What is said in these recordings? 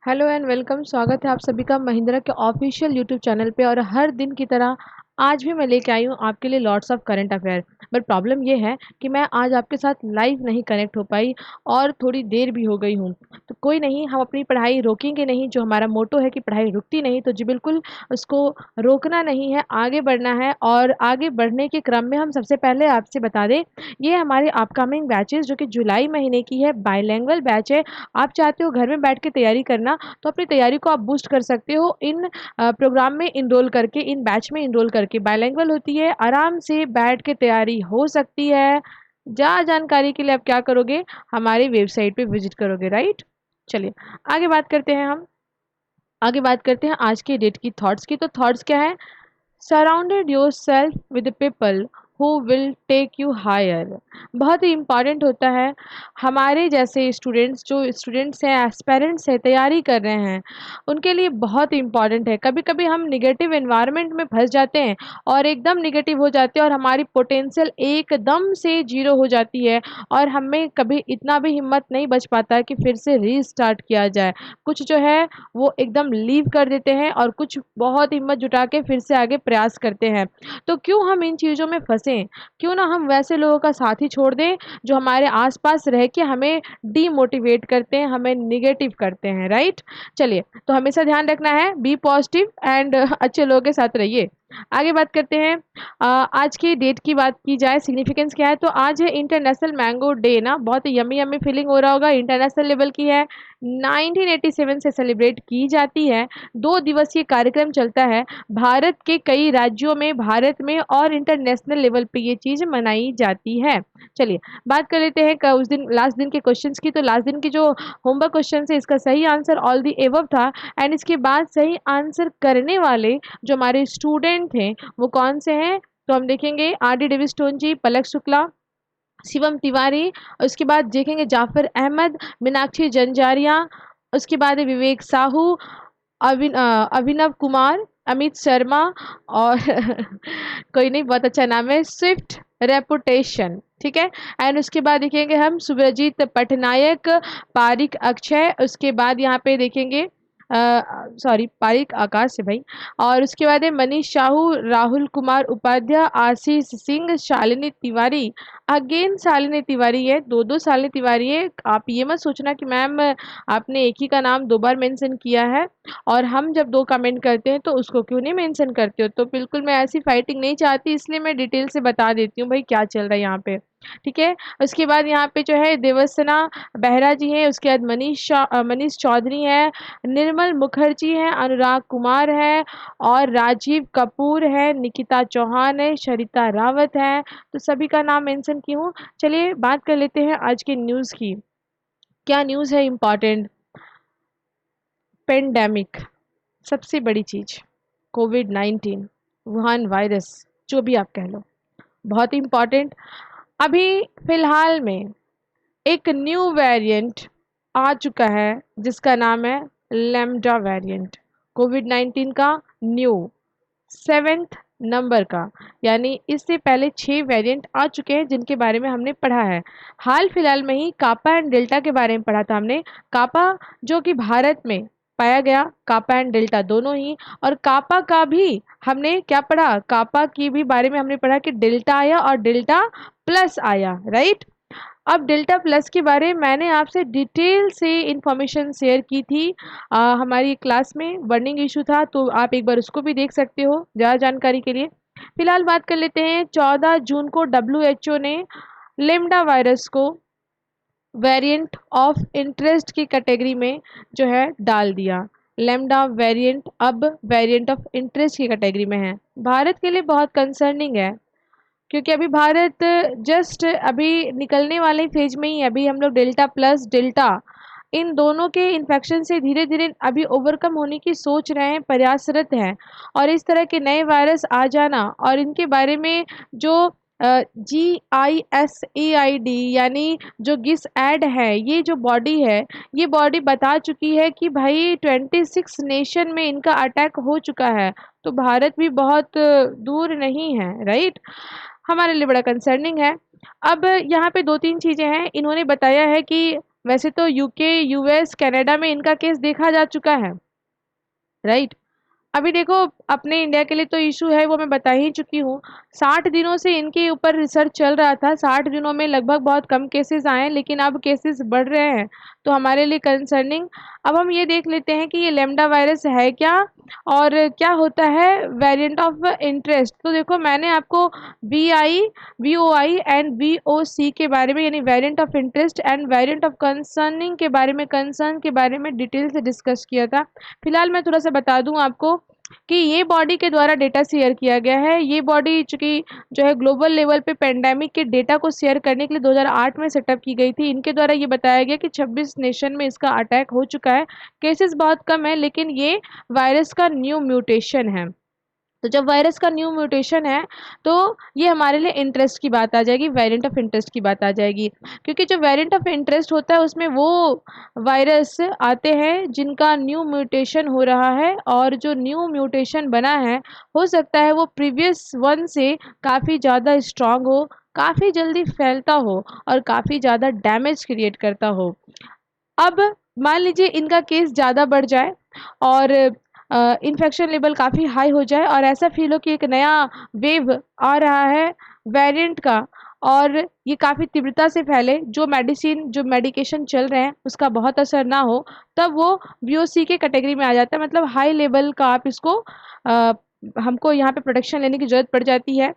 Hello and welcome. स्वागत है आप सभी का महिंद्रा के ऑफिशियल यूट्यूब चैनल पे। और हर दिन की तरह आज भी मैं लेके आई हूँ आपके लिए lots of current affair. But problem ये है कि मैं आज आपके साथ लाइव नहीं कनेक्ट हो पाई और थोड़ी देर भी हो गई हूँ। तो कोई नहीं, हम अपनी पढ़ाई रोकेंगे नहीं। जो हमारा मोटो है कि पढ़ाई रुकती नहीं, तो जी बिल्कुल उसको रोकना नहीं है, आगे बढ़ना है। और आगे बढ़ने के क्रम में हम सबसे पहले आपसे बता दें, ये हमारे अपकमिंग बैचेस जो कि जुलाई महीने की है, बाइलिंगुअल बैच है। आप चाहते हो घर में बैठ के तैयारी करना, तो अपनी तैयारी को आप बूस्ट कर सकते हो इन प्रोग्राम में इनरोल करके, इन बैच में इनरोल करके। बाइलिंगुअल होती है, आराम से बैठ के तैयारी हो सकती है। जानकारी के लिए आप क्या करोगे, हमारी वेबसाइट पे विजिट करोगे, राइट। चलिए आगे बात करते हैं। हम आगे बात करते हैं आज के डेट की थॉट्स की। तो थॉट्स क्या है? Surrounded yourself with people who will take you higher. बहुत ही इम्पॉर्टेंट होता है। हमारे जैसे स्टूडेंट्स, जो स्टूडेंट्स हैं, एस्पेरेंट्स हैं, तैयारी कर रहे हैं, उनके लिए बहुत इम्पॉर्टेंट है। कभी कभी हम निगेटिव एनवायरनमेंट में फंस जाते हैं और एकदम निगेटिव हो जाते हैं और हमारी पोटेंशियल एकदम से जीरो हो जाती है। और हमें कभी इतना भी हिम्मत नहीं बच पाता कि फिर से रीस्टार्ट किया जाए। कुछ जो है वो एकदम लीव कर देते हैं और कुछ बहुत हिम्मत जुटा के फिर से आगे प्रयास करते हैं। तो क्यों हम इन चीज़ों में फंसें? क्यों ना हम वैसे लोगों का साथ ही छोड़ दें जो हमारे आसपास रह के हमें डीमोटिवेट करते हैं, हमें निगेटिव करते हैं, राइट। चलिए, तो हमेशा ध्यान रखना है, बी पॉजिटिव एंड अच्छे लोगों के साथ रहिए। आगे बात करते हैं। आज की डेट की बात की जाए, सिग्निफिकेंस क्या है, तो आज है इंटरनेशनल मैंगो डे ना। बहुत यम्मी यम्मी फीलिंग हो रहा होगा। इंटरनेशनल लेवल की है, 1987 से सेलिब्रेट की जाती है। 2 दिवसीय कार्यक्रम चलता है भारत के कई राज्यों में, भारत में, और इंटरनेशनल लेवल पे ये चीज़ मनाई जाती है। चलिए बात कर लेते हैं उस दिन लास्ट दिन के क्वेश्चंस की। तो लास्ट दिन की जो होमवर्क क्वेश्चन है, इसका सही आंसर ऑल दी एबव था। एंड इसके बाद सही आंसर करने वाले जो हमारे स्टूडेंट थे वो कौन से हैं, तो हम देखेंगे आर.डी. डेविस्टोन जी, पलक शुक्ला, शिवम तिवारी। उसके बाद देखेंगे जाफर अहमद, मीनाक्षी जंजारिया। उसके बाद है विवेक साहू, अभिनव कुमार, अमित शर्मा, और कोई नहीं, बहुत अच्छा नाम है, स्विफ्ट रेपुटेशन, ठीक है। एंड उसके बाद देखेंगे हम सुब्रजीत पटनायक, पारिक अक्षय। उसके बाद यहाँ पे देखेंगे सॉरी, पारिक आकाश है भाई। और उसके बाद है मनीष साहू, राहुल कुमार उपाध्याय, आशीष सिंह, शालिनी तिवारी। अगेन शालिनी तिवारी है, दो शालिनी तिवारी है। आप ये मत सोचना कि मैम आपने एक ही का नाम 2 बार मेंशन किया है और हम जब 2 कमेंट करते हैं तो उसको क्यों नहीं मेंशन करते हो। तो बिल्कुल मैं ऐसी फाइटिंग नहीं चाहती, इसलिए मैं डिटेल से बता देती हूँ भाई क्या चल रहा है यहाँ पे, ठीक है। उसके बाद यहाँ पे जो है देवसेना बेहरा जी हैं। उसके बाद मनीष चौधरी हैं, निर्मल मुखर्जी हैं, अनुराग कुमार है, और राजीव कपूर है, निकिता चौहान है, शरिता रावत है। तो सभी का नाम मेंशन की हूँ। चलिए बात कर लेते हैं आज के न्यूज़ की। क्या न्यूज़ है इम्पॉर्टेंट? पेंडेमिक, सबसे बड़ी चीज़, कोविड-19, वुहान वायरस, जो भी आप कह लो, बहुत इम्पॉर्टेंट। अभी फ़िलहाल में एक न्यू वेरिएंट आ चुका है जिसका नाम है लैम्डा वेरिएंट। कोविड-19 का न्यू 7th नंबर का, यानी इससे पहले 6 वेरिएंट आ चुके हैं जिनके बारे में हमने पढ़ा है। हाल फिलहाल में ही कापा एंड डेल्टा के बारे में पढ़ा था हमने। कापा जो कि भारत में पाया गया, कापा एंड डेल्टा दोनों ही। और कापा का भी हमने क्या पढ़ा, कापा की भी बारे में हमने पढ़ा कि डेल्टा आया और डेल्टा प्लस आया, राइट। अब डेल्टा प्लस के बारे में मैंने आपसे डिटेल से इंफॉर्मेशन शेयर की थी हमारी क्लास में, बर्निंग इशू था, तो आप एक बार उसको भी देख सकते हो ज़्यादा जानकारी के लिए। फिलहाल बात कर लेते हैं, 14 जून को डब्ल्यूएचओ ने लेम्डा वायरस को वेरिएंट ऑफ इंटरेस्ट की कैटेगरी में जो है डाल दिया। लेम्डा वेरिएंट अब वेरिएंट ऑफ इंटरेस्ट की कैटेगरी में है। भारत के लिए बहुत कंसर्निंग है, क्योंकि अभी भारत जस्ट अभी निकलने वाले फेज में ही है। अभी हम लोग डेल्टा प्लस डेल्टा इन दोनों के इन्फेक्शन से धीरे धीरे अभी ओवरकम होने की सोच रहे हैं, प्रयासरत हैं। और इस तरह के नए वायरस आ जाना और इनके बारे में जो GISAID यानी जो गिस एड है, ये जो बॉडी है, ये बॉडी बता चुकी है कि भाई 26 नेशन में इनका अटैक हो चुका है। तो भारत भी बहुत दूर नहीं है, राइट। हमारे लिए बड़ा कंसर्निंग है। अब यहाँ पे 2-3 चीज़ें हैं। इन्होंने बताया है कि वैसे तो यूके, यूएस, कनाडा में इनका केस देखा जा चुका है, राइट। अभी देखो, अपने इंडिया के लिए तो इशू है, वो मैं बता ही चुकी हूँ। 60 दिनों से इनके ऊपर रिसर्च चल रहा था। 60 दिनों में लगभग बहुत कम केसेस आए, लेकिन अब केसेस बढ़ रहे हैं, तो हमारे लिए कंसर्निंग। अब हम ये देख लेते हैं कि ये लैम्डा वायरस है क्या, और क्या होता है वेरिएंट ऑफ इंटरेस्ट। तो देखो, मैंने आपको VOI एंड VOC के बारे में, यानी variant of interest end variant of concerning के बारे में, कंसर्न के बारे में डिटेल से डिस्कस किया था। फिलहाल मैं थोड़ा सा बता दूं आपको कि ये बॉडी के द्वारा डेटा शेयर किया गया है। ये बॉडी चूंकि जो है ग्लोबल लेवल पे पेंडेमिक के डेटा को शेयर करने के लिए 2008 में सेटअप की गई थी। इनके द्वारा ये बताया गया कि 26 नेशन में इसका अटैक हो चुका है। केसेस बहुत कम है, लेकिन ये वायरस का न्यू म्यूटेशन है। तो जब वायरस का न्यू म्यूटेशन है, तो ये हमारे लिए इंटरेस्ट की बात आ जाएगी, वेरिएंट ऑफ इंटरेस्ट की बात आ जाएगी। क्योंकि जो वेरिएंट ऑफ इंटरेस्ट होता है, उसमें वो वायरस आते हैं जिनका न्यू म्यूटेशन हो रहा है, और जो न्यू म्यूटेशन बना है, हो सकता है वो प्रीवियस वन से काफ़ी ज़्यादा स्ट्रांग हो, काफ़ी जल्दी फैलता हो, और काफ़ी ज़्यादा डैमेज क्रिएट करता हो। अब मान लीजिए इनका केस ज़्यादा बढ़ जाए, और इन्फेक्शन लेवल काफ़ी हाई हो जाए, और ऐसा फील हो कि एक नया वेव आ रहा है वेरिएंट का, और ये काफ़ी तीव्रता से फैले, जो मेडिकेशन चल रहे हैं उसका बहुत असर ना हो, तब वो VOC के कैटेगरी में आ जाता है। मतलब हाई लेवल का आप इसको हमको यहाँ पे प्रोटेक्शन लेने की ज़रूरत पड़ जाती है,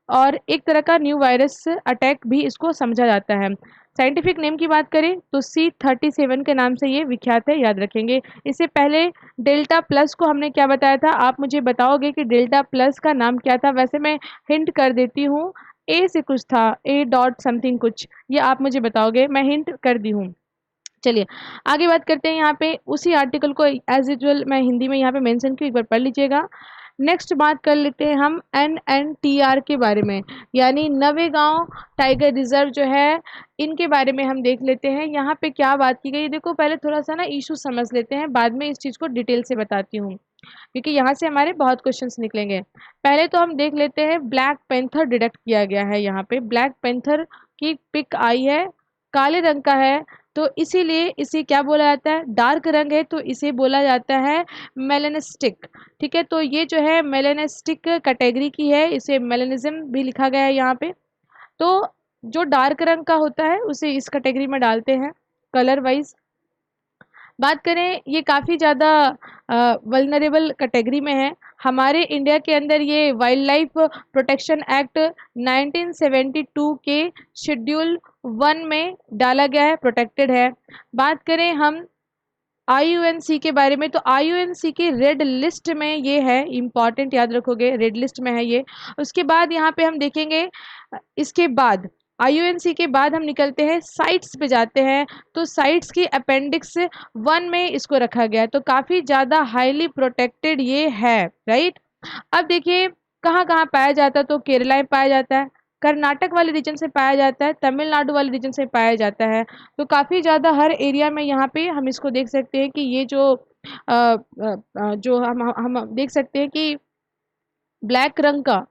और एक तरह का न्यू वायरस अटैक भी इसको समझा जाता है। साइंटिफिक नेम की बात करें तो C37 के नाम से ये विख्यात है, याद रखेंगे। इससे पहले डेल्टा प्लस को हमने क्या बताया था, आप मुझे बताओगे कि डेल्टा प्लस का नाम क्या था। वैसे मैं हिंट कर देती हूँ, ए से कुछ था, ए डॉट समथिंग कुछ, ये आप मुझे बताओगे, मैं हिंट कर दी हूँ। चलिए आगे बात करते हैं। यहाँ पे उसी आर्टिकल को एज यूजुअल मैं हिंदी में यहाँ पे मेंशन की, एक बार पढ़ लीजिएगा। नेक्स्ट बात कर लेते हैं हम NNTR के बारे में, यानी नवेगांव टाइगर रिजर्व जो है, इनके बारे में हम देख लेते हैं। यहाँ पे क्या बात की गई है, देखो पहले थोड़ा सा ना इशू समझ लेते हैं, बाद में इस चीज़ को डिटेल से बताती हूँ, क्योंकि यहाँ से हमारे बहुत क्वेश्चंस निकलेंगे। पहले तो हम देख लेते हैं, ब्लैक पैंथर डिटेक्ट किया गया है। यहाँ पे ब्लैक पैंथर की पिक आई है, काले रंग का है, तो इसीलिए इसे क्या बोला जाता है, डार्क रंग है तो इसे बोला जाता है मेलेनिस्टिक। ठीक है, तो ये जो है मेलेनिस्टिक कैटेगरी की है, इसे मेलेनिज्म भी लिखा गया है यहाँ पे। तो जो डार्क रंग का होता है उसे इस कैटेगरी में डालते हैं कलर वाइज। बात करें, ये काफ़ी ज़्यादा वल्नरेबल कैटेगरी में है। हमारे इंडिया के अंदर ये वाइल्ड लाइफ प्रोटेक्शन एक्ट 1972 के शेड्यूल 1 में डाला गया है, प्रोटेक्टेड है। बात करें हम IUNC के बारे में, तो IUNC की रेड लिस्ट में ये है, इम्पॉर्टेंट याद रखोगे, रेड लिस्ट में है ये। उसके बाद यहाँ पे हम देखेंगे, इसके बाद IUNC के बाद हम निकलते हैं साइट्स पे जाते हैं, तो साइट्स की अपेंडिक्स 1 में इसको रखा गया है, तो काफ़ी ज़्यादा हाईली प्रोटेक्टेड ये है, राइट। अब देखिए कहाँ कहाँ पाया जाता है, तो केरला में पाया जाता है, कर्नाटक वाले रीजन से पाया जाता है, तमिलनाडु वाले रीजन से पाया जाता है। तो काफ़ी ज़्यादा हर एरिया में यहाँ पे हम इसको देख सकते हैं कि ये जो जो हम देख सकते हैं कि ब्लैक रंग का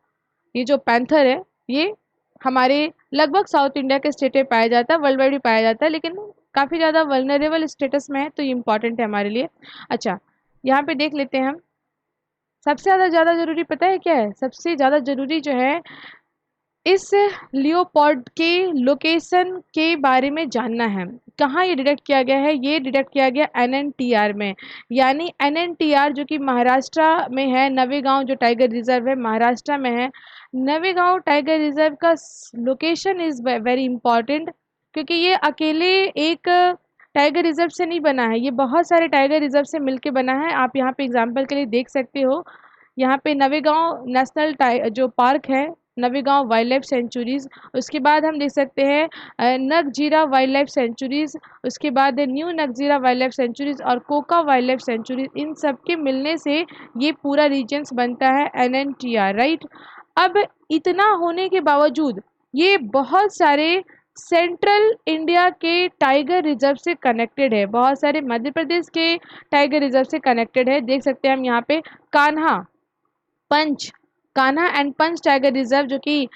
ये जो पैंथर है, ये हमारे लगभग साउथ इंडिया के स्टेट में पाया जाता है, वर्ल्ड वाइड भी पाया जाता है, लेकिन काफ़ी ज़्यादा वल्नरेबल स्टेटस में है, तो ये इम्पॉर्टेंट है हमारे लिए। अच्छा, यहाँ पे देख लेते हैं हम, सबसे ज़्यादा ज़रूरी पता है क्या है, सबसे ज़्यादा ज़रूरी जो है, इस लियोपोल्ड के लोकेशन के बारे में जानना है। कहाँ ये डिटेक्ट किया गया है, ये डिटेक्ट किया गया NNTR में, यानी NNTR जो कि महाराष्ट्र में है। नवेगांव जो टाइगर रिजर्व है महाराष्ट्र में है। नवेगांव टाइगर रिजर्व का लोकेशन इज़ वेरी इंपॉर्टेंट, क्योंकि ये अकेले एक टाइगर रिजर्व से नहीं बना है, ये बहुत सारे टाइगर रिजर्व से मिलके बना है। आप यहाँ पे एग्जाम्पल के लिए देख सकते हो, यहाँ पे नवेगांव नेशनल जो पार्क है, नवेगांव वाइल्ड लाइफ सेंचुरीज़। उसके बाद हम देख सकते हैं नगजीरा वाइल्ड लाइफ सेंचुरीज़, उसके बाद new Nagzira wild life centuries और कोका वाइल्ड लाइफ सेंचुरीज़। इन सब के मिलने से ये पूरा रीजन्स बनता है NNTR, राइट। अब इतना होने के बावजूद ये बहुत सारे सेंट्रल इंडिया के टाइगर रिजर्व से कनेक्टेड है, बहुत सारे मध्य प्रदेश के टाइगर रिजर्व से कनेक्टेड है। देख सकते हैं हम यहाँ पे Kanha, Pench, Kanha and Pench tiger reserve जो कि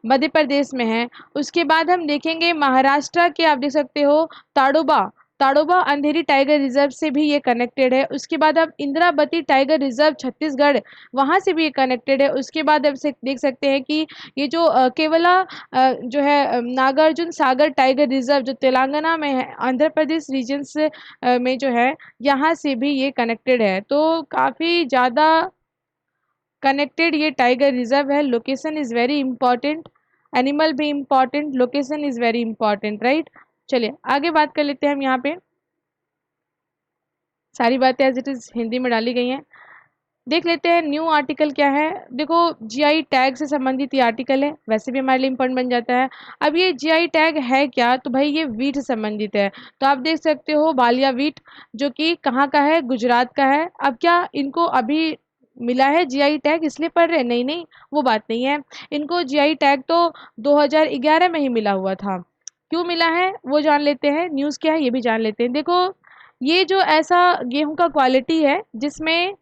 मध्य प्रदेश में है। उसके बाद हम देखेंगे महाराष्ट्र के, आप देख सकते हो ताडोबा, ताडोबा अंधेरी टाइगर रिजर्व से भी ये कनेक्टेड है। उसके बाद अब इंद्रावती टाइगर रिजर्व छत्तीसगढ़, वहाँ से भी ये कनेक्टेड है। उसके बाद अब से देख सकते हैं कि ये जो केवला जो है नागार्जुन सागर टाइगर रिजर्व जो तेलंगाना में है, आंध्र प्रदेश रीजन्स में जो है, यहाँ से भी ये कनेक्टेड है। तो काफ़ी ज़्यादा कनेक्टेड ये टाइगर रिजर्व है। Location is very important, animal भी important, location is very important, right. चलिए आगे बात कर लेते हैं हम। यहाँ पे सारी बातें एज इट इज़ हिंदी में डाली गई हैं। देख लेते हैं न्यू आर्टिकल क्या है। देखो जीआई टैग से संबंधित ये आर्टिकल है, वैसे भी हमारे लिए इम्पोर्टेंट बन जाता है। अब ये जीआई टैग है क्या, तो भाई ये वीट से संबंधित है। तो आप देख सकते हो बालिया वीट, जो कि कहाँ का है, गुजरात का है। अब क्या इनको अभी मिला है जीआई टैग इसलिए पढ़ रहे हैं? नहीं नहीं, वो बात नहीं है। इनको जीआई टैग तो 2011 में ही मिला हुआ था। क्यों मिला है वो जान लेते हैं, न्यूज़ क्या है ये भी जान लेते हैं। देखो ये जो ऐसा गेहूं का क्वालिटी है जिसमें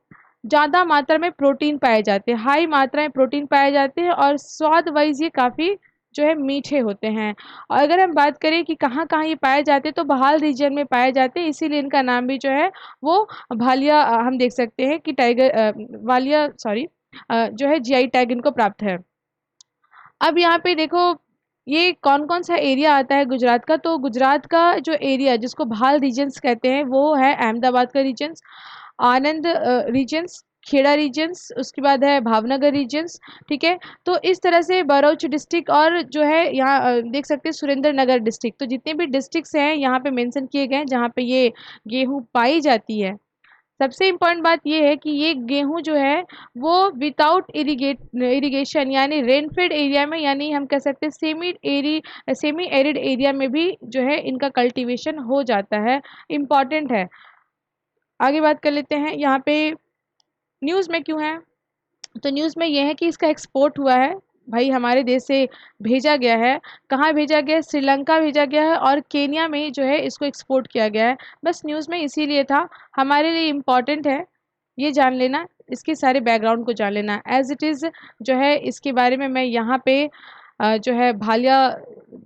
ज़्यादा मात्रा में प्रोटीन पाए जाते हैं, हाई मात्रा में प्रोटीन पाए जाते हैं, और स्वाद वाइज ये काफ़ी जो है मीठे होते हैं। और अगर हम बात करें कि कहाँ कहाँ ये पाए जाते हैं, तो बहाल रीजन में पाए जाते हैं, इसीलिए इनका नाम भी जो है वो भालिया, हम देख सकते हैं कि टाइगर वालिया, सॉरी, जो है जीआई टैग इनको प्राप्त है। अब यहाँ पे देखो ये कौन कौन सा एरिया आता है गुजरात का। तो गुजरात का जो एरिया जिसको भाल रीजन्स कहते हैं वो है अहमदाबाद का रीजन्स, आनंद रीजन्स, खेड़ा रीजन्स, उसके बाद है भावनगर रीजन्स। ठीक है, तो इस तरह से बरूच डिस्ट्रिक्ट और जो है यहाँ देख सकते हैं सुरेंद्र नगर डिस्ट्रिक्ट। तो जितने भी डिस्ट्रिक्ट्स हैं यहाँ पे मेंशन किए गए हैं जहाँ पे ये गेहूँ पाई जाती है। सबसे इम्पोर्टेंट बात ये है कि ये गेहूं जो है वो विदाउट इरिगेशन यानी रेनफेड एरिया में, यानी हम कह सकते हैं सेमी एरिड एरिया में भी जो है इनका कल्टीवेशन हो जाता है। इम्पॉर्टेंट है। आगे बात कर लेते हैं यहाँ पे न्यूज़ में क्यों है। तो न्यूज़ में ये है कि इसका एक्सपोर्ट हुआ है, भाई हमारे देश से भेजा गया है। कहाँ भेजा गया है? श्रीलंका भेजा गया है, और केन्या में जो है इसको एक्सपोर्ट किया गया है। बस न्यूज़ में इसीलिए था, हमारे लिए इम्पॉर्टेंट है ये जान लेना, इसके सारे बैकग्राउंड को जान लेना एज इट इज़। जो है इसके बारे में मैं यहाँ पे जो है भालिया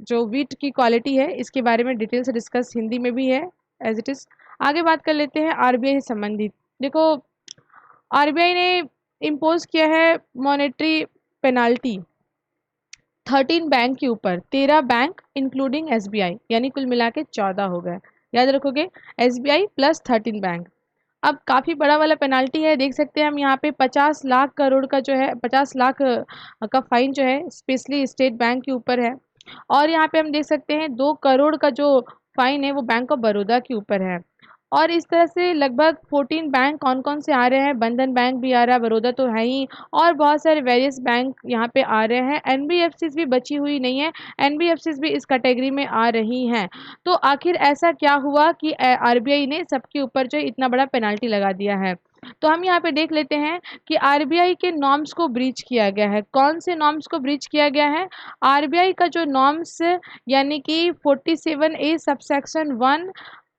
जो वीट की क्वालिटी है इसके बारे में डिटेल से डिस्कस हिंदी में भी है एज इट इज़। आगे बात कर लेते हैं आरबीआई से संबंधित। देखो आरबीआई ने इम्पोज किया है मॉनेटरी पेनाल्टी 13 बैंक के ऊपर, 13 बैंक इंक्लूडिंग एसबीआई, यानी कुल मिला के 14 हो गए। याद रखोगे, एसबीआई प्लस 13 बैंक। अब काफ़ी बड़ा वाला पेनाल्टी है, देख सकते हैं हम यहाँ पे 50 लाख करोड़ का जो है 50 लाख का फाइन जो है स्पेशली स्टेट बैंक के ऊपर है। और यहाँ पे हम देख सकते हैं 2 करोड़ का जो फाइन है वो बैंक ऑफ बड़ौदा के ऊपर है। और इस तरह से लगभग 14 बैंक कौन कौन से आ रहे हैं, बंधन बैंक भी आ रहा है, बड़ौदा तो है ही, और बहुत सारे वेरियस बैंक यहाँ पे आ रहे हैं। एनबीएफसीज भी बची हुई नहीं है, एनबीएफसीज भी इस कैटेगरी में आ रही हैं। तो आखिर ऐसा क्या हुआ कि आरबीआई ने सबके ऊपर जो इतना बड़ा पेनाल्टी लगा दिया है। तो हम यहाँ पे देख लेते हैं कि आरबीआई के नॉर्म्स को ब्रीच किया गया है। कौन से नॉर्म्स को ब्रीच किया गया है? आरबीआई का जो नॉर्म्स यानी कि 47A सबसेक्शन 1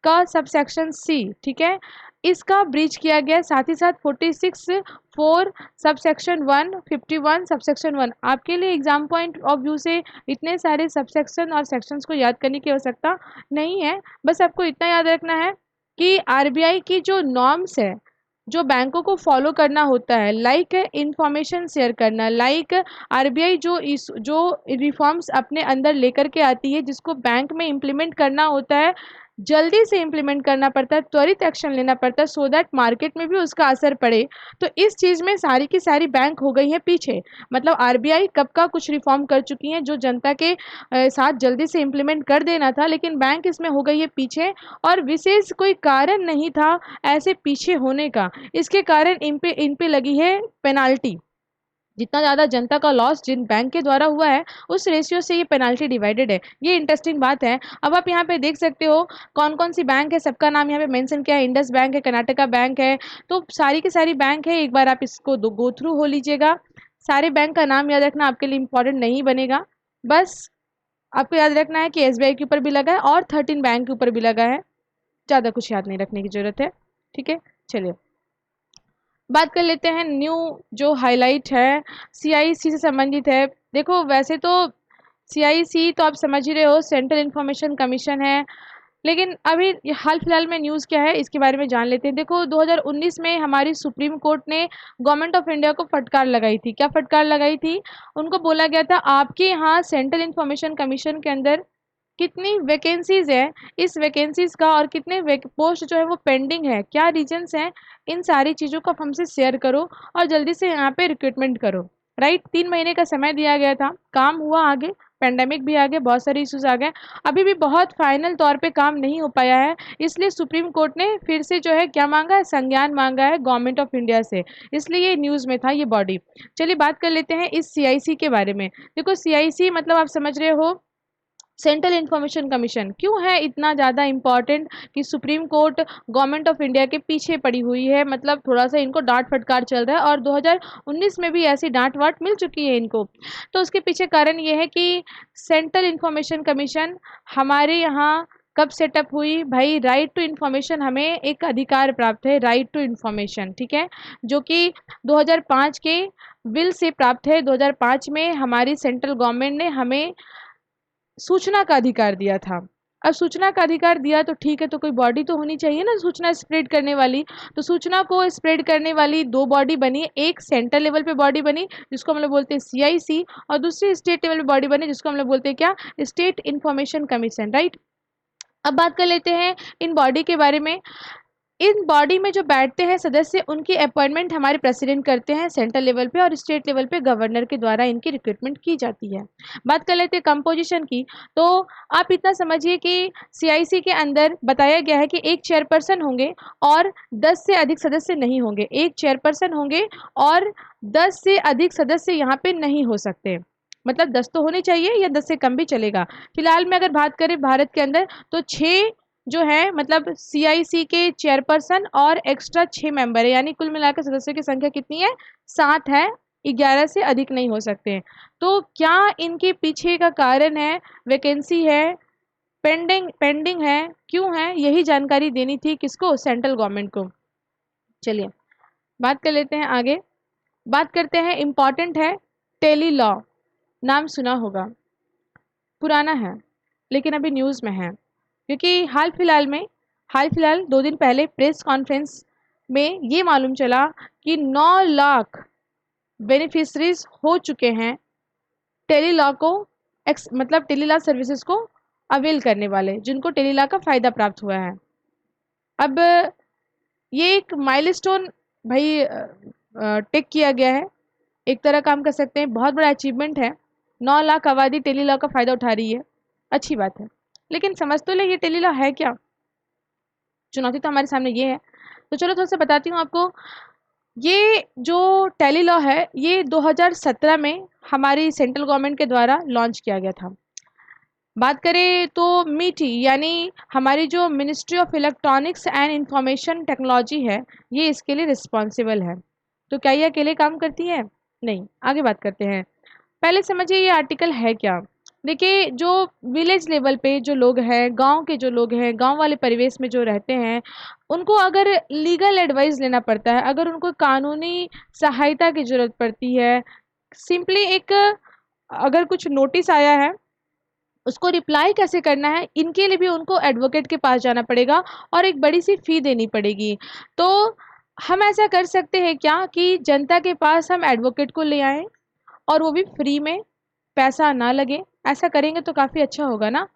का सबसेक्शन सी, ठीक है, इसका ब्रीच किया गया। साथ ही साथ 46(4) सबसेक्शन 1, 51 सबसेक्शन 1। आपके लिए एग्जाम पॉइंट ऑफ व्यू से इतने सारे सबसेक्शन और सेक्शंस को याद करने की आवश्यकता नहीं है, बस आपको इतना याद रखना है कि आरबीआई की जो नॉर्म्स है जो बैंकों को फॉलो करना होता है, लाइक इंफॉर्मेशन शेयर करना, लाइक आरबीआई जो रिफॉर्म्स अपने अंदर लेकर के आती है जिसको बैंक में इम्प्लीमेंट करना होता है, जल्दी से इम्प्लीमेंट करना पड़ता है, त्वरित एक्शन लेना पड़ता है सो दैट मार्केट में भी उसका असर पड़े। तो इस चीज़ में सारी की सारी बैंक हो गई है पीछे। मतलब आरबीआई कब का कुछ रिफॉर्म कर चुकी हैं जो जनता के साथ जल्दी से इम्प्लीमेंट कर देना था, लेकिन बैंक इसमें हो गई है पीछे। और विशेष कोई कारण नहीं था ऐसे पीछे होने का, इसके कारण इन पे लगी है पेनाल्टी। जितना ज़्यादा जनता का लॉस जिन बैंक के द्वारा हुआ है उस रेशियो से ये पेनाल्टी डिवाइडेड है। ये इंटरेस्टिंग बात है। अब आप यहाँ पे देख सकते हो कौन कौन सी बैंक है, सबका नाम यहाँ पे मेंशन किया है। इंडस बैंक है, कर्नाटका बैंक है, तो सारी की सारी बैंक है। एक बार आप इसको गो थ्रू हो लीजिएगा। सारे बैंक का नाम याद रखना आपके लिए इम्पोर्टेंट नहीं बनेगा, बस आपको याद रखना है कि एसबीआई के ऊपर भी लगा है और 13 बैंक के ऊपर भी लगा है। ज़्यादा कुछ याद नहीं रखने की ज़रूरत है, ठीक है। चलिए बात कर लेते हैं न्यू जो हाइलाइट है सीआईसी से संबंधित है। देखो वैसे तो सीआईसी तो आप समझ ही रहे हो, सेंट्रल इंफॉर्मेशन कमीशन है। लेकिन अभी हाल फिलहाल में न्यूज़ क्या है इसके बारे में जान लेते हैं। देखो 2019 में हमारी सुप्रीम कोर्ट ने गवर्नमेंट ऑफ इंडिया को फटकार लगाई थी। क्या फटकार लगाई थी? उनको बोला गया था आपके यहाँ सेंट्रल इंफॉर्मेशन कमीशन के अंदर कितनी वैकेंसीज है, इस वैकेंसीज का और कितने पोस्ट जो है वो पेंडिंग है, क्या रीजंस हैं, इन सारी चीज़ों को आप हमसे शेयर करो और जल्दी से यहाँ पे रिक्रूटमेंट करो। राइट, 3 महीने का समय दिया गया था, काम हुआ आगे, पेंडेमिक भी आ गया, बहुत सारे इश्यूज आ गए, अभी भी बहुत फाइनल तौर पे काम नहीं हो पाया है। इसलिए सुप्रीम कोर्ट ने फिर से जो है क्या मांगा है, संज्ञान मांगा है गवर्नमेंट ऑफ इंडिया से। इसलिए ये न्यूज़ में था ये बॉडी। चलिए बात कर लेते हैं इस सीआईसी के बारे में। देखो सीआईसी मतलब आप समझ रहे हो, सेंट्रल इंफॉर्मेशन कमीशन क्यों है इतना ज़्यादा इम्पॉर्टेंट कि supreme court government of India के पीछे पड़ी हुई है, मतलब थोड़ा सा इनको डांट फटकार चल रहा है और 2019 में भी ऐसी डांट वाट मिल चुकी है इनको। तो उसके पीछे कारण ये है कि सेंट्रल इंफॉर्मेशन कमीशन हमारे यहाँ कब सेटअप हुई भाई? राइट टू इन्फॉर्मेशन, हमें एक अधिकार प्राप्त है राइट टू इन्फॉर्मेशन, ठीक है, जो कि 2005 के बिल से प्राप्त है। 2005 में हमारी सेंट्रल गवर्नमेंट ने हमें सूचना का अधिकार दिया था। अब सूचना का अधिकार दिया तो ठीक है, तो कोई बॉडी तो होनी चाहिए ना सूचना स्प्रेड करने वाली। तो सूचना को स्प्रेड करने वाली दो बॉडी बनी, एक सेंट्रल लेवल पे बॉडी बनी जिसको हम लोग बोलते हैं सीआईसी, और दूसरी स्टेट लेवल पे बॉडी बनी जिसको हम लोग बोलते हैं क्या, स्टेट इंफॉर्मेशन कमीशन। राइट, अब बात कर लेते हैं इन बॉडी के बारे में। इन बॉडी में जो बैठते हैं सदस्य, उनकी अपॉइंटमेंट हमारे प्रेसिडेंट करते हैं सेंट्रल लेवल पे, और स्टेट लेवल पे गवर्नर के द्वारा इनकी रिक्रूटमेंट की जाती है। बात कर लेते हैं कंपोजिशन की। तो आप इतना समझिए कि सीआईसी के अंदर बताया गया है कि एक चेयरपर्सन होंगे और 10 से अधिक सदस्य नहीं होंगे। एक चेयरपर्सन होंगे और 10 से अधिक सदस्य यहाँ पे नहीं हो सकते, मतलब 10 तो होने चाहिए या 10 से कम भी चलेगा। फिलहाल में अगर बात करें भारत के अंदर तो 6 जो है, मतलब सीआईसी के चेयरपर्सन और एक्स्ट्रा 6 मेंबर है, यानी कुल मिलाकर सदस्यों की संख्या कितनी है? 7 है, 11 से अधिक नहीं हो सकते। तो क्या इनके पीछे का कारण है वैकेंसी है, पेंडिंग पेंडिंग है, क्यों है, यही जानकारी देनी थी किसको? सेंट्रल गवर्नमेंट को। चलिए बात कर लेते हैं आगे। बात करते हैं, इम्पॉर्टेंट है टेली लॉ, नाम सुना होगा, पुराना है लेकिन अभी न्यूज़ में है, क्योंकि हाल फिलहाल 2 दिन पहले प्रेस कॉन्फ्रेंस में ये मालूम चला कि 9 लाख बेनिफिशरीज हो चुके हैं टेली लॉ को मतलब टेली लॉ सर्विसेज को अवेल करने वाले, जिनको टेली लॉ का फ़ायदा प्राप्त हुआ है। अब ये एक माइलस्टोन भाई टिक किया गया है, एक तरह का हम कह सकते हैं बहुत बड़ा अचीवमेंट है। 9 लाख आबादी टेली लॉ का फ़ायदा उठा रही है, अच्छी बात है। लेकिन समझ तो ले ये टेली लॉ है क्या? चुनौती तो हमारे सामने ये है। तो चलो थोड़ा सा बताती हूँ आपको। ये जो टेली लॉ है ये 2017 में हमारी सेंट्रल गवर्नमेंट के द्वारा लॉन्च किया गया था। बात करें तो मीटी यानी हमारी जो ministry of electronics and information technology है, ये इसके लिए रिस्पॉन्सिबल है। तो क्या ये अकेले काम करती है? नहीं। आगे बात करते हैं। पहले समझिए ये आर्टिकल है क्या। देखिए, जो विलेज लेवल पे जो लोग हैं, गांव के जो लोग हैं, गांव वाले परिवेश में जो रहते हैं, उनको अगर लीगल एडवाइस लेना पड़ता है, अगर उनको कानूनी सहायता की ज़रूरत पड़ती है, सिंपली एक अगर कुछ नोटिस आया है उसको रिप्लाई कैसे करना है, इनके लिए भी उनको एडवोकेट के पास जाना पड़ेगा और एक बड़ी सी फ़ी देनी पड़ेगी। तो हम ऐसा कर सकते हैं क्या कि जनता के पास हम एडवोकेट को ले आएँ और वो भी फ्री में, पैसा ना लगे। ऐसा करेंगे तो काफ़ी अच्छा होगा ना।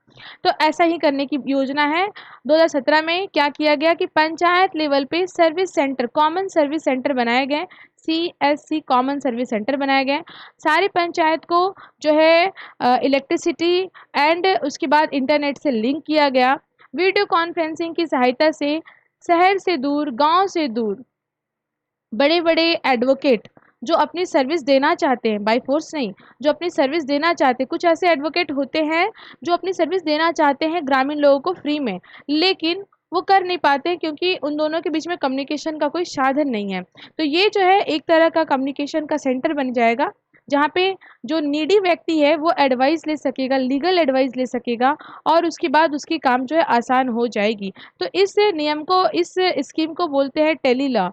तो ऐसा ही करने की योजना है। 2017 में क्या किया गया कि पंचायत लेवल पे service centre, common service centre बनाए गए, सीएससी कॉमन सर्विस सेंटर बनाए गए। सारी पंचायत को जो है इलेक्ट्रिसिटी एंड उसके बाद इंटरनेट से लिंक किया गया। वीडियो कॉन्फ्रेंसिंग की सहायता से शहर से दूर, गांव से दूर बड़े बड़े एडवोकेट जो अपनी सर्विस देना चाहते हैं, बाय फोर्स नहीं, जो अपनी सर्विस देना चाहते हैं, कुछ ऐसे एडवोकेट होते हैं जो अपनी सर्विस देना चाहते हैं ग्रामीण लोगों को फ्री में, लेकिन वो कर नहीं पाते क्योंकि उन दोनों के बीच में कम्युनिकेशन का कोई साधन नहीं है। तो ये जो है एक तरह का कम्युनिकेशन का सेंटर बन जाएगा, जहाँ पे जो नीडी व्यक्ति है वो एडवाइस ले सकेगा, लीगल एडवाइस ले सकेगा, और उसके बाद उसकी काम जो है आसान हो जाएगी। तो इस नियम को, इस स्कीम को बोलते हैं टेली लॉ।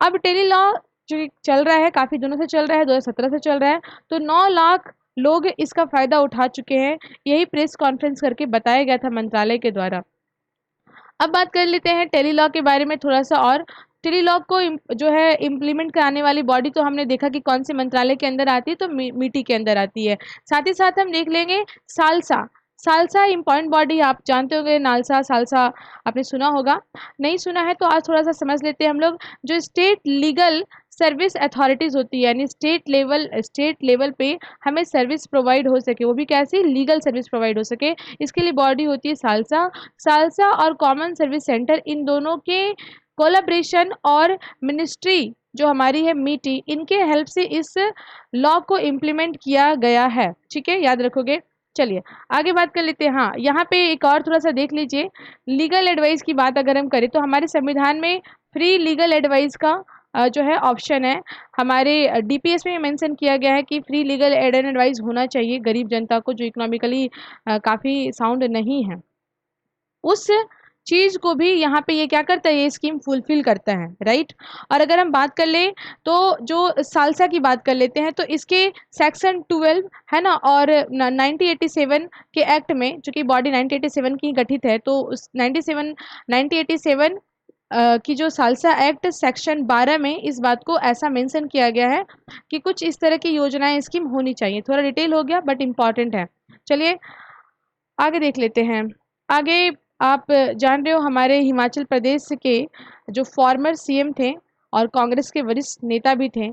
अब टेली लॉ जो चल रहा है, काफ़ी दिनों से चल रहा है, 2017 से चल रहा है, तो 9 लाख लोग इसका फ़ायदा उठा चुके हैं। यही प्रेस कॉन्फ्रेंस करके बताया गया था मंत्रालय के द्वारा। अब बात कर लेते हैं टेली लॉ के बारे में थोड़ा-सा और। टेली लॉ को जो है इम्प्लीमेंट कराने वाली बॉडी तो हमने देखा कि कौन से मंत्रालय के अंदर आती है, तो मिटी के अंदर आती है। साथ ही साथ हम देख लेंगे सालसा। सालसा इम्पॉर्टेंट बॉडी, आप जानते होंगे नालसा, सालसा आपने सुना होगा। नहीं सुना है तो आज थोड़ा-सा समझ लेते हैं हम लोग। जो स्टेट लीगल सर्विस अथॉरिटीज़ होती है, यानी स्टेट लेवल पे हमें सर्विस प्रोवाइड हो सके, वो भी कैसी? लीगल सर्विस प्रोवाइड हो सके, इसके लिए बॉडी होती है सालसा। सालसा और कॉमन सर्विस सेंटर, इन दोनों के कोलैबोरेशन और मिनिस्ट्री जो हमारी है मीटी, इनके हेल्प से इस लॉ को इम्प्लीमेंट किया गया है। ठीक है, याद रखोगे। चलिए आगे बात कर लेते हैं। हाँ, यहाँ पे एक और थोड़ा सा देख लीजिए, लीगल एडवाइस की बात अगर हम करें तो हमारे संविधान में फ्री लीगल एडवाइस का जो है ऑप्शन है। हमारे डीपीएस में मेंशन किया गया है कि free legal aid and advice होना चाहिए गरीब जनता को, जो इकोनॉमिकली काफ़ी साउंड नहीं है, उस चीज़ को भी यहाँ पे ये क्या करता है, ये स्कीम फुलफिल करता है, राइट। और अगर हम बात कर लें तो जो सालसा की बात कर लेते हैं, तो इसके सेक्शन 12 है ना, और 1987 के एक्ट में, चूँकि बॉडी 1987 की गठित है, तो उस 1987 की जो सालसा एक्ट सेक्शन 12 में इस बात को ऐसा मेंशन किया गया है कि कुछ इस तरह की योजनाएं स्कीम होनी चाहिए। थोड़ा डिटेल हो गया बट इम्पॉर्टेंट है। चलिए आगे देख लेते हैं। आगे आप जान रहे हो हमारे हिमाचल प्रदेश के जो फॉर्मर सीएम थे और कांग्रेस के वरिष्ठ नेता भी थे,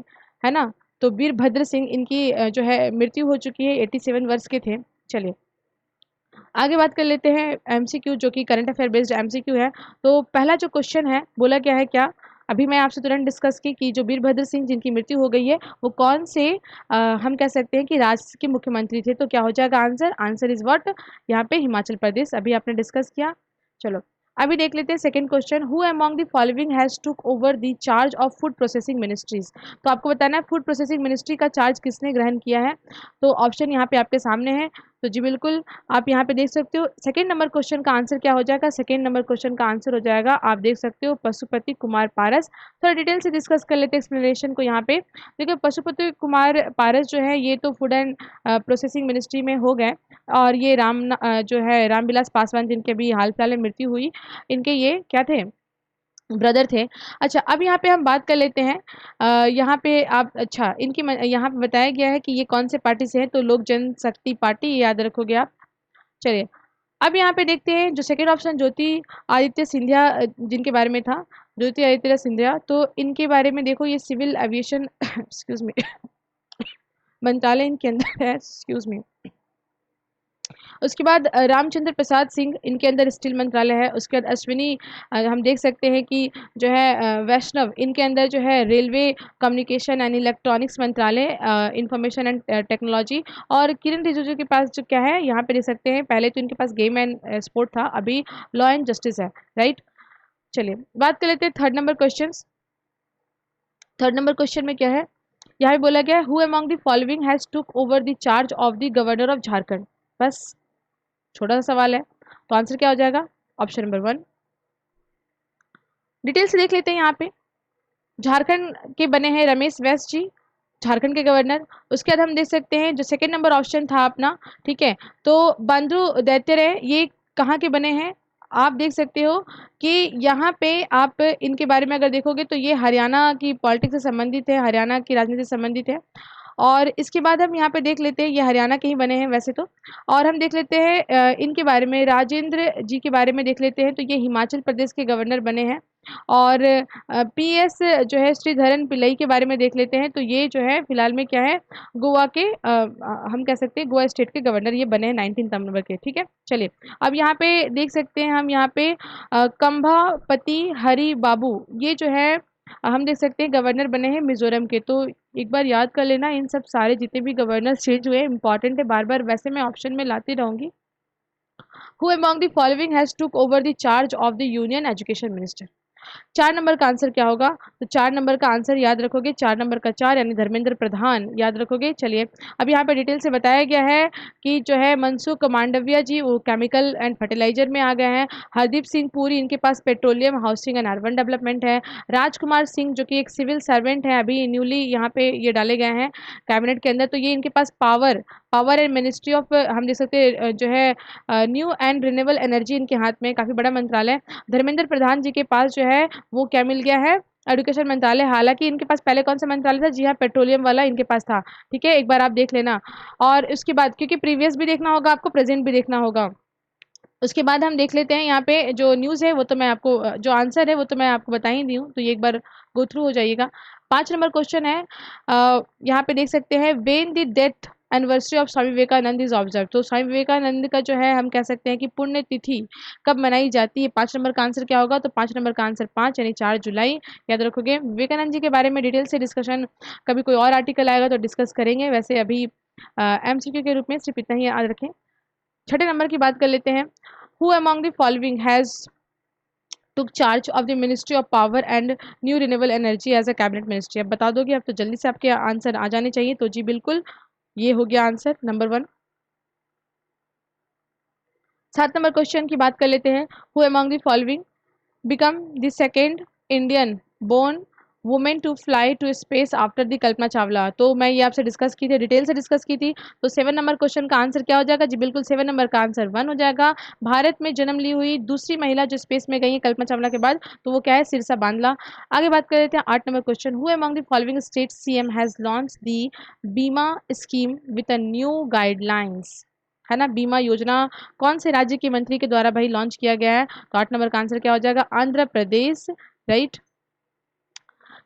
है ना, तो वीरभद्र सिंह, इनकी जो है मृत्यु हो चुकी है, 87 वर्ष के थे। चलिए आगे बात कर लेते हैं एमसीक्यू, जो कि करंट अफेयर बेस्ड एमसीक्यू है। तो पहला जो क्वेश्चन है, बोला क्या है, क्या अभी मैं आपसे तुरंत डिस्कस की कि जो वीरभद्र सिंह जिनकी मृत्यु हो गई है, वो कौन से हम कह सकते हैं कि राज्य के मुख्यमंत्री थे, तो क्या हो जाएगा आंसर? Answer is what? यहाँ पे हिमाचल प्रदेश, अभी आपने डिस्कस किया। चलो अभी देख लेते हैं second question, who among the following has took over the charge of food processing ministries. तो आपको बताना है फूड प्रोसेसिंग मिनिस्ट्री का चार्ज किसने ग्रहण किया है। तो ऑप्शन यहाँ पे आपके सामने है, तो जी बिल्कुल आप यहाँ पे देख सकते हो। सेकंड नंबर क्वेश्चन का आंसर क्या हो जाएगा? सेकंड नंबर क्वेश्चन का आंसर हो जाएगा, आप देख सकते हो, पशुपति कुमार पारस। थोड़ा डिटेल से डिस्कस कर लेते हैं एक्सप्लेनेशन को यहाँ पे। देखिए पशुपति कुमार पारस जो है, ये तो फूड एंड प्रोसेसिंग मिनिस्ट्री में हो गए, और ये जो है रामविलास पासवान, जिनके भी हाल फिलहाल में मृत्यु हुई, इनके ये क्या थे, ब्रदर थे। अच्छा अब यहाँ पे हम बात कर लेते हैं, यहाँ पे आप, अच्छा इनकी यहाँ पे बताया गया है कि ये कौन से पार्टी से है, तो लोक जनशक्ति पार्टी, ये याद रखोगे आप। चलिए अब यहाँ पे देखते हैं जो सेकंड ऑप्शन ज्योति आदित्य सिंधिया, जिनके बारे में था, ज्योति आदित्य सिंधिया, तो इनके बारे में देखो, ये सिविल एविएशन एक्सक्यूज मी मंत्रालय इनके अंदर है, एक्सक्यूज मी। उसके बाद रामचंद्र प्रसाद सिंह, इनके अंदर स्टील मंत्रालय है। उसके बाद अश्विनी, हम देख सकते हैं कि जो है वैष्णव, इनके अंदर जो है रेलवे कम्युनिकेशन एंड इलेक्ट्रॉनिक्स मंत्रालय, इंफॉर्मेशन एंड टेक्नोलॉजी। और किरण रिजिजू के पास जो क्या है, यहाँ पे देख सकते हैं, पहले तो इनके पास गेम एंड स्पोर्ट था, अभी लॉ एंड जस्टिस है, राइट। चलिए बात कर लेते हैं third number question. Third number question में क्या है, यहाँ पे बोला गया है, who among the following has took over the charge of the governor of Jharkhand. बस छोटा सा सवाल है, तो आंसर क्या हो जाएगा? Option number 1। डिटेल से देख लेते हैं। यहाँ पे झारखंड के बने हैं रमेश बैस जी, झारखंड के गवर्नर। उसके बाद हम देख सकते हैं जो सेकंड नंबर ऑप्शन था अपना, ठीक है, तो बंधु दैत्य, ये कहाँ के बने हैं? आप देख सकते हो कि यहाँ पे आप इनके बारे में अगर देखोगे तो ये हरियाणा की पॉलिटिक्स से संबंधित है, हरियाणा की राजनीति से संबंधित है। और इसके बाद हम यहाँ पे देख लेते हैं, ये हरियाणा के ही बने हैं वैसे तो। और हम देख लेते हैं इनके बारे में, राजेंद्र जी के बारे में देख लेते हैं, तो ये हिमाचल प्रदेश के गवर्नर बने हैं। और पीएस जो है श्रीधरन पिल्लई के बारे में देख लेते हैं, तो ये जो है फिलहाल में क्या है, गोवा के हम कह सकते हैं गोवा स्टेट के गवर्नर ये बने हैं 19 नंबर के, ठीक है। चलिए अब यहाँ पे देख सकते हैं हम, यहाँ पे कंभापति हरि बाबू, ये जो है हम देख सकते हैं गवर्नर बने हैं मिजोरम के। तो एक बार याद कर लेना, इन सब सारे जितने भी गवर्नर चेंज हुए, इंपॉर्टेंट है, बार बार वैसे मैं ऑप्शन में लाती रहूंगी। Who among the following has took over the charge of the union education minister. 4 number का आंसर क्या होगा? तो 4 नंबर का आंसर याद रखोगे, 4 नंबर का 4 यानी धर्मेंद्र प्रधान याद रखोगे। चलिए, अब यहाँ पे डिटेल से बताया गया है कि जो है मनसुख मांडविया जी वो केमिकल एंड फर्टिलाइजर में आ गए हैं। हरदीप सिंह पुरी इनके पास petroleum, housing and urban development है। राजकुमार सिंह जो कि एक सिविल सर्वेंट है, अभी न्यूली यहाँ पे ये डाले गए हैं कैबिनेट के अंदर, तो ये इनके पास power power and ministry of हम देख सकते हैं जो है न्यू एंड रिन्यूएबल एनर्जी इनके हाथ में, काफ़ी बड़ा मंत्रालय। धर्मेंद्र प्रधान जी के पास जो है वो क्या मिल गया है? एजुकेशन मंत्रालय। हालांकि इनके पास पहले कौन सा मंत्रालय था? जी हाँ, पेट्रोलियम वाला इनके पास था। ठीक है, एक बार आप देख लेना। और उसके बाद क्योंकि प्रीवियस भी देखना होगा आपको, प्रेजेंट भी देखना होगा। उसके बाद हम देख लेते हैं यहाँ पे जो न्यूज़ है वो तो मैं आपको जो आंसर है वो तो मैं आपको बता ही दी हूँ, तो ये एक बार गो थ्रू हो जाइएगा। 5 नंबर क्वेश्चन है, यहाँ पे देख सकते हैं when the death anniversary of Swami Vivekananda is observe. तो स्वामी विवेकानंद का जो है हम कह सकते हैं कि पुण्य तिथि कब मनाई जाती है? 5 नंबर का आंसर क्या होगा? तो 5 नंबर का आंसर 5 यानी 4 जुलाई याद रखोगे। विवेकानंद जी के बारे में डिटेल से डिस्कशन कभी कोई और आर्टिकल आएगा तो डिस्कस करेंगे, वैसे अभी MCQ के रूप में सिर्फ इतना ही याद रखें। 6 नंबर की बात कर लेते हैं। Who among the following has took charge of the Ministry of Power and New Renewable Energy as a cabinet ministry? अब बता दोगे, अब तो जल्दी से आपके आंसर आ जाने चाहिए। तो जी बिल्कुल, ये हो गया आंसर नंबर 1। 7 नंबर क्वेश्चन की बात कर लेते हैं। Who among the following become the second Indian born women to fly to space after the Kalpana Chawla? तो मैं ये आपसे डिस्कस की थी, डिटेल से डिस्कस की थी। तो 7 नंबर क्वेश्चन का आंसर क्या हो जाएगा? जी बिल्कुल, 7 नंबर का आंसर 1 हो जाएगा। भारत में जन्म ली हुई दूसरी महिला जो स्पेस में गई है कल्पना चावला के बाद, तो वो क्या है? सिरसा बांदला। आगे बात कर लेते हैं 8 number question. Who among the following state CM has launch the Bima scheme with a new guidelines? है ना, बीमा योजना कौन से राज्य के मंत्री के द्वारा भाई लॉन्च किया गया है? तो 8 नंबर का आंसर क्या हो जाएगा? आंध्र प्रदेश, राइट।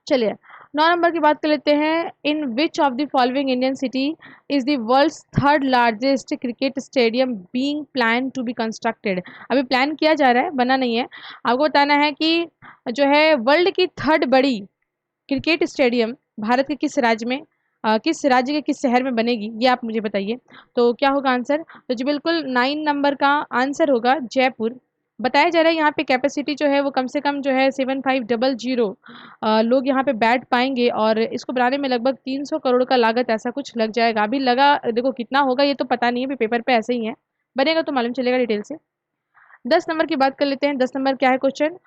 चलिए, 9 नंबर की बात कर लेते हैं। In which of the following Indian city is the world's third largest cricket stadium being plan to be constructed? अभी प्लान किया जा रहा है, बना नहीं है। आपको बताना है कि जो है वर्ल्ड की थर्ड बड़ी क्रिकेट स्टेडियम भारत के किस राज्य में किस राज्य के किस शहर में बनेगी, ये आप मुझे बताइए। तो क्या होगा आंसर? तो जी बिल्कुल 9 नंबर का आंसर होगा जयपुर। बताया जा रहा है यहाँ पे कैपेसिटी जो है वो कम से कम जो है 7500 लोग यहाँ पे बैठ पाएंगे, और इसको बनाने में लगभग 300 करोड़ का लागत ऐसा कुछ लग जाएगा। अभी लगा, देखो कितना होगा ये तो पता नहीं है, पेपर पे ऐसे ही है, बनेगा तो मालूम चलेगा डिटेल से। 10 नंबर की बात कर लेते हैं। 10 नंबर क्या है question?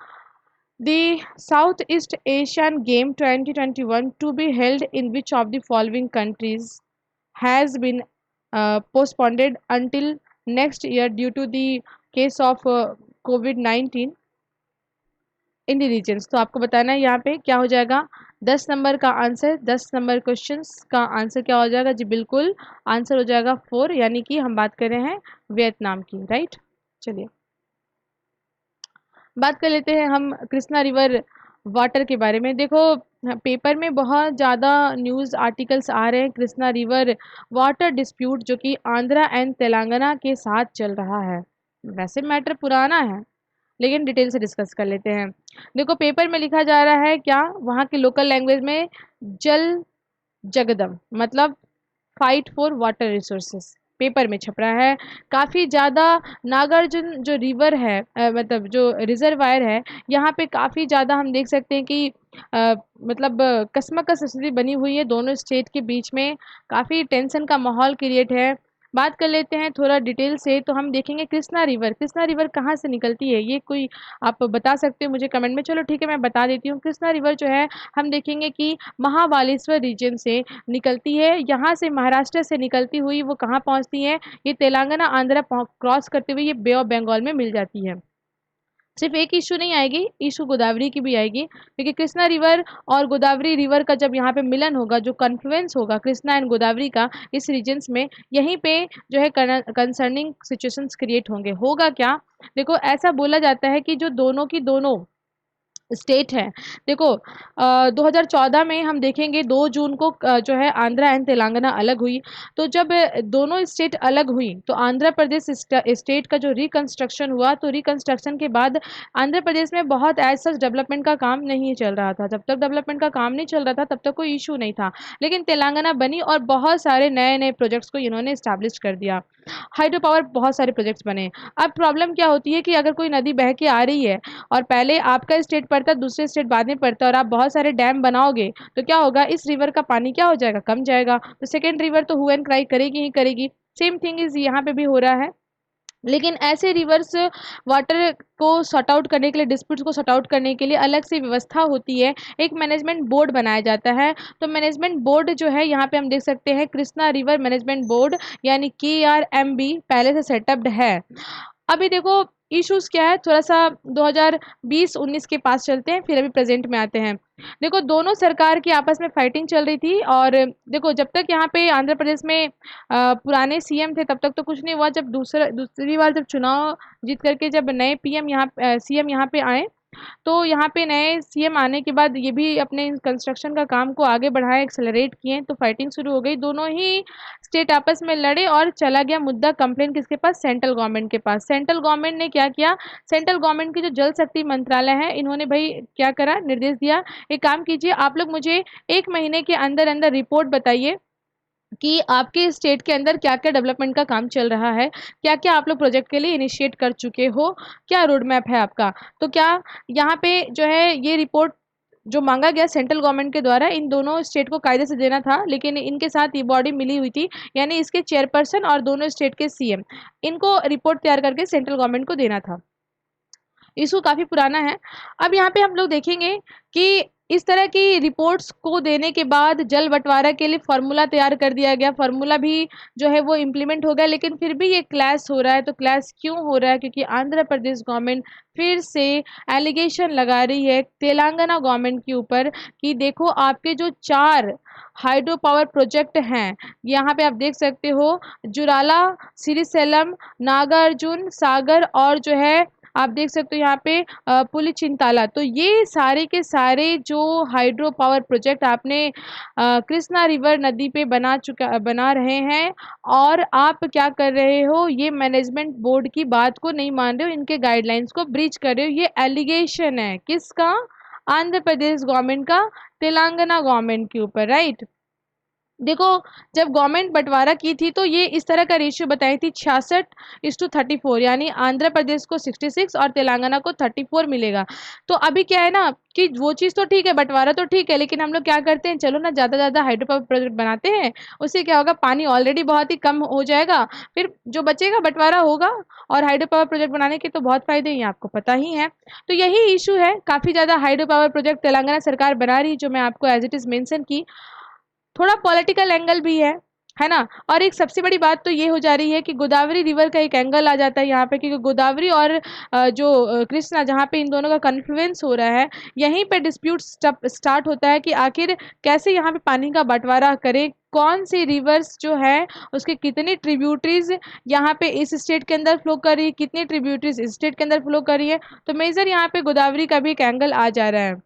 The Southeast Asian Game 2021 to be held in which of the following countries has been postponed until next year due to the case of COVID-19 in the regions? तो आपको बताना है यहाँ पे क्या हो जाएगा 10 नंबर का आंसर। 10 नंबर क्वेश्चंस का आंसर क्या हो जाएगा? जी बिल्कुल, आंसर हो जाएगा 4, यानी कि हम बात कर रहे हैं वियतनाम की, राइट। चलिए, बात कर लेते हैं हम कृष्णा रिवर वाटर के बारे में। देखो, पेपर में बहुत ज़्यादा न्यूज़ आर्टिकल्स आ रहे हैं कृष्णा रिवर वाटर डिस्प्यूट जो कि आंध्रा एंड तेलंगाना के साथ चल रहा है। वैसे मैटर पुराना है, लेकिन डिटेल से डिस्कस कर लेते हैं। देखो, पेपर में लिखा जा रहा है क्या? वहाँ के लोकल लैंग्वेज में जल जगदम, मतलब fight for water resources paper में छप रहा है। काफ़ी ज़्यादा नागार्जुन जो रिवर है मतलब जो रिजर्वायर है, यहाँ पे काफ़ी ज़्यादा हम देख सकते हैं कि मतलब कशमकश स्थिति बनी हुई है दोनों स्टेट के बीच में, काफ़ी टेंशन का माहौल क्रिएट है। बात कर लेते हैं थोड़ा डिटेल से, तो हम देखेंगे कृष्णा रिवर कहाँ से निकलती है, ये कोई आप बता सकते हो मुझे कमेंट में? चलो ठीक है, मैं बता देती हूँ। कृष्णा रिवर जो है हम देखेंगे कि महाबालेश्वर रीजन से निकलती है। यहाँ से महाराष्ट्र से निकलती हुई वो कहाँ पहुँचती है? ये तेलंगाना आंध्रा क्रॉस करते हुए ये बे ऑफ बंगाल में मिल जाती है। सिर्फ एक इशू नहीं आएगी, इशू गोदावरी की भी आएगी, क्योंकि कृष्णा रिवर और गोदावरी रिवर का जब यहाँ पे मिलन होगा, जो कन्फ्लुएंस होगा कृष्णा एंड गोदावरी का इस रीजन्स में, यहीं पे जो है कंसर्निंग सिचुएशंस क्रिएट होंगे। होगा क्या? देखो, ऐसा बोला जाता है कि जो दोनों की दोनों स्टेट है, देखो 2014 में हम देखेंगे 2 जून को जो है आंध्रा एंड तेलंगाना अलग हुई। तो जब दोनों स्टेट अलग हुई तो आंध्र प्रदेश स्टेट का जो रिकंस्ट्रक्शन हुआ, तो रिकंस्ट्रक्शन के बाद आंध्र प्रदेश में बहुत एज सच डेवलपमेंट का काम नहीं चल रहा था। जब तक डेवलपमेंट का काम नहीं चल रहा था तब तक कोई इशू नहीं था, लेकिन तेलंगाना बनी और बहुत सारे नए नए प्रोजेक्ट्स को इन्होंने इस्टेब्लिश कर दिया। हाइड्रो पावर बहुत सारे प्रोजेक्ट्स बने। अब प्रॉब्लम क्या होती है कि अगर कोई नदी बह के आ रही है और पहले आपका स्टेट पड़ता है, दूसरे स्टेट बाद में पड़ता है और आप बहुत सारे डैम बनाओगे तो क्या होगा, इस रिवर का पानी क्या हो जाएगा, कम जाएगा, तो सेकेंड रिवर तो हु एंड क्राई करेगी ही करेगी। सेम थिंग इज यहाँ पे भी हो रहा है। लेकिन ऐसे रिवर्स वाटर को सॉर्ट आउट करने के लिए, डिस्प्यूट्स को सॉर्ट आउट करने के लिए अलग से व्यवस्था होती है, एक मैनेजमेंट बोर्ड बनाया जाता है। तो मैनेजमेंट बोर्ड जो है यहाँ पे हम देख सकते हैं कृष्णा रिवर मैनेजमेंट बोर्ड यानी KRMB पहले से सेटअप्ड है। अभी देखो इश्यूज क्या है, थोड़ा सा 2020-19 के पास चलते हैं, फिर अभी प्रेजेंट में आते हैं। देखो दोनों सरकार की आपस में फाइटिंग चल रही थी और देखो जब तक यहाँ पे आंध्र प्रदेश में पुराने सीएम थे तब तक तो कुछ नहीं हुआ। जब दूसरी बार जब चुनाव जीत करके जब नए पीएम यहाँ सीएम यहाँ पे आए, तो यहाँ पे नए सीएम आने के बाद ये भी अपने कंस्ट्रक्शन का काम को आगे बढ़ाए, एक्सेलरेट किए, तो फाइटिंग शुरू हो गई। दोनों ही स्टेट आपस में लड़े और चला गया मुद्दा कंप्लेन किसके पास, सेंट्रल गवर्नमेंट के पास। सेंट्रल गवर्नमेंट ने क्या किया, सेंट्रल गवर्नमेंट की जो जल शक्ति मंत्रालय है, इन्होंने भाई क्या करा, निर्देश दिया, एक काम कीजिए आप लोग मुझे 1 महीने के अंदर अंदर रिपोर्ट बताइए कि आपके स्टेट के अंदर क्या-क्या डेवलपमेंट का काम चल रहा है, क्या-क्या आप लोग प्रोजेक्ट के लिए इनिशिएट कर चुके हो, क्या रोड मैप है आपका। तो क्या यहाँ पे जो है ये रिपोर्ट जो मांगा गया सेंट्रल गवर्नमेंट के द्वारा इन दोनों स्टेट को कायदे से देना था, लेकिन इनके साथ ये बॉडी मिली हुई थी, यानी इसके चेयरपर्सन और दोनों स्टेट के सीएम, इनको रिपोर्ट तैयार करके सेंट्रल गवर्नमेंट को देना था। इशू काफ़ी पुराना है। अब यहाँ पे हम लोग देखेंगे कि इस तरह की रिपोर्ट्स को देने के बाद जल बंटवारा के लिए फार्मूला तैयार कर दिया गया। फार्मूला भी जो है वो इम्प्लीमेंट हो गया, लेकिन फिर भी ये क्लैश हो रहा है। तो क्लैश क्यों हो रहा है, क्योंकि आंध्र प्रदेश गवर्नमेंट फिर से एलिगेशन लगा रही है तेलंगाना गवर्नमेंट के ऊपर कि देखो आपके जो 4 हाइड्रो पावर प्रोजेक्ट हैं, यहाँ पे आप देख सकते हो जुराला, श्रीशैलम, नागार्जुन सागर और जो है आप देख सकते हो यहाँ पे पुलिचिंताला। तो ये सारे के सारे जो हाइड्रो पावर प्रोजेक्ट आपने कृष्णा रिवर नदी पे बना रहे हैं और आप क्या कर रहे हो, ये मैनेजमेंट बोर्ड की बात को नहीं मान रहे हो, इनके गाइडलाइंस को ब्रीच कर रहे हो। ये एलिगेशन है किसका, आंध्र प्रदेश गवर्नमेंट का तेलंगाना गवर्नमेंट के ऊपर, राइट। देखो जब गवर्नमेंट बंटवारा की थी तो ये इस तरह का रेशियो बताई थी 66:34, यानी आंध्र प्रदेश को 66 और तेलंगाना को 34 मिलेगा। तो अभी क्या है ना कि वो चीज़ तो ठीक है, बंटवारा तो ठीक है, लेकिन हम लोग क्या करते हैं, चलो ना ज़्यादा हाइड्रो पावर प्रोजेक्ट बनाते हैं, उससे क्या होगा, पानी ऑलरेडी बहुत ही कम हो जाएगा, फिर जो बचेगा बंटवारा होगा। और हाइड्रो पावर प्रोजेक्ट बनाने के तो बहुत फायदे हैं, आपको पता ही है। तो यही इशू है, काफ़ी ज़्यादा हाइड्रो पावर प्रोजेक्ट तेलंगाना सरकार बना रही है, जो मैं आपको एज इट इज़ मेंशन की। थोड़ा पॉलिटिकल एंगल भी है ना। और एक सबसे बड़ी बात तो ये हो जा रही है कि गोदावरी रिवर का एक एंगल आ जाता है यहाँ पे, क्योंकि गोदावरी और कृष्णा जहाँ पे इन दोनों का कन्फ्लुएंस हो रहा है, यहीं पे डिस्प्यूट स्टार्ट होता है कि आखिर कैसे यहाँ पे पानी का बंटवारा करें, कौन सी रिवर्स जो है उसके कितनी ट्रिब्यूटरीज यहाँ पे इस स्टेट के अंदर फ्लो कर रही है, कितनी ट्रिब्यूटरीज इस स्टेट के अंदर फ्लो कर रही है। तो मेजर यहाँ पे गोदावरी का भी एक एंगल आ जा रहा है।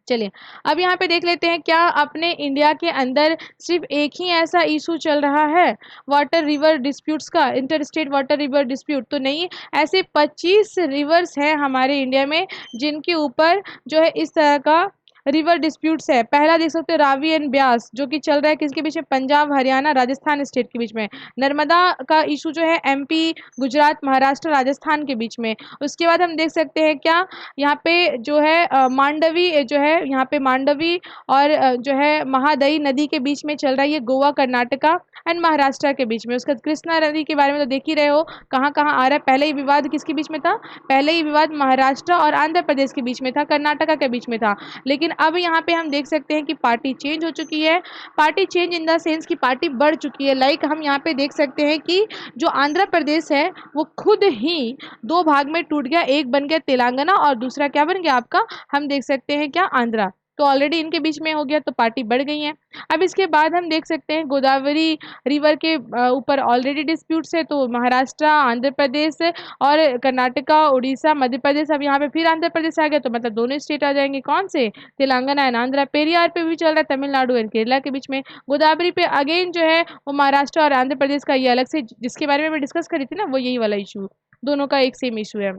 चलिए अब यहाँ पे देख लेते हैं, क्या अपने इंडिया के अंदर सिर्फ एक ही ऐसा इशू चल रहा है वाटर रिवर डिस्प्यूट्स का, inter state water river dispute? तो नहीं, ऐसे 25 रिवर्स हैं हमारे इंडिया में जिनके ऊपर जो है इस तरह का रिवर डिस्प्यूट्स है। पहला देख सकते हो रावी एंड ब्यास, जो कि चल रहा है किसके बीच में, पंजाब हरियाणा राजस्थान स्टेट के बीच में। नर्मदा का इशू जो है MP गुजरात महाराष्ट्र राजस्थान के बीच में। उसके बाद हम देख सकते हैं क्या यहाँ पे जो है मांडवी जो है यहाँ पे मांडवी और जो है महादई नदी के बीच में चल रहा है, ये गोवा कर्नाटका एंड महाराष्ट्र के बीच में। उसका कृष्णा नदी के बारे में तो देख ही रहे हो कहाँ कहाँ आ रहा है। पहले ही विवाद किसके बीच में था, पहले ही विवाद महाराष्ट्र और आंध्र प्रदेश के बीच में था, कर्नाटका के बीच में था। लेकिन अब यहाँ पे हम देख सकते हैं कि पार्टी चेंज हो चुकी है। Party change in the sense की पार्टी बढ़ चुकी है। लाइक हम यहाँ पे देख सकते हैं कि जो आंध्र प्रदेश है वो खुद ही 2 भाग में टूट गया, एक बन गया तेलंगाना और दूसरा क्या बन गया आपका, हम देख सकते हैं क्या, आंध्रा। तो ऑलरेडी इनके बीच में हो गया, तो पार्टी बढ़ गई है। अब इसके बाद हम देख सकते हैं गोदावरी रिवर के ऊपर ऑलरेडी डिस्प्यूट्स है, तो महाराष्ट्र, आंध्र प्रदेश और कर्नाटका, उड़ीसा, मध्य प्रदेश, अब यहाँ पे फिर आंध्र प्रदेश आ गया, तो मतलब दोनों स्टेट आ जाएंगे, कौन से, तेलंगाना एंड आंध्रा। पेरियार पे भी चल रहा है तमिलनाडु एंड केरला के बीच में। गोदावरी पे अगेन जो है वो महाराष्ट्र और आंध्र प्रदेश का, ये अलग से जिसके बारे में मैं डिस्कस करी थी ना, वो यही वाला इशू, दोनों का एक सेम इशू है।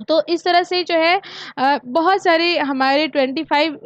तो इस तरह से जो है बहुत सारे हमारे 25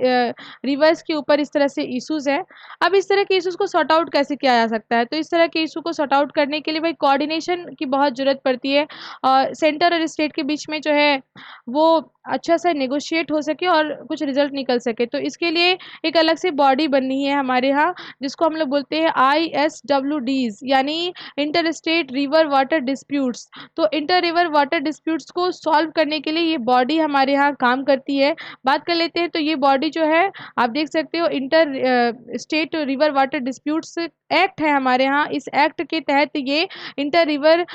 रिवर्स के ऊपर इस तरह से इश्यूज़ हैं। अब इस तरह के इश्यूज़ को सॉर्ट आउट कैसे किया जा सकता है? तो इस तरह के इश्यू को सॉर्ट आउट करने के लिए भाई कोऑर्डिनेशन की बहुत ज़रूरत पड़ती है और सेंटर और स्टेट के बीच में जो है वो अच्छा सा नेगोशिएट हो सके और कुछ रिज़ल्ट निकल सके। तो इसके लिए एक अलग से बॉडी बननी है हमारे यहाँ, जिसको हम लोग बोलते हैं ISWDs, यानी inter state river water disputes. तो इंटर रिवर वाटर डिस्प्यूट्स को सॉल्व करने के लिए ये बॉडी हमारे यहाँ काम करती है। बात कर लेते हैं, तो ये बॉडी जो है आप देख सकते हो, inter state river water disputes act है हमारे यहाँ। इस एक्ट के तहत ये इंटर रिवर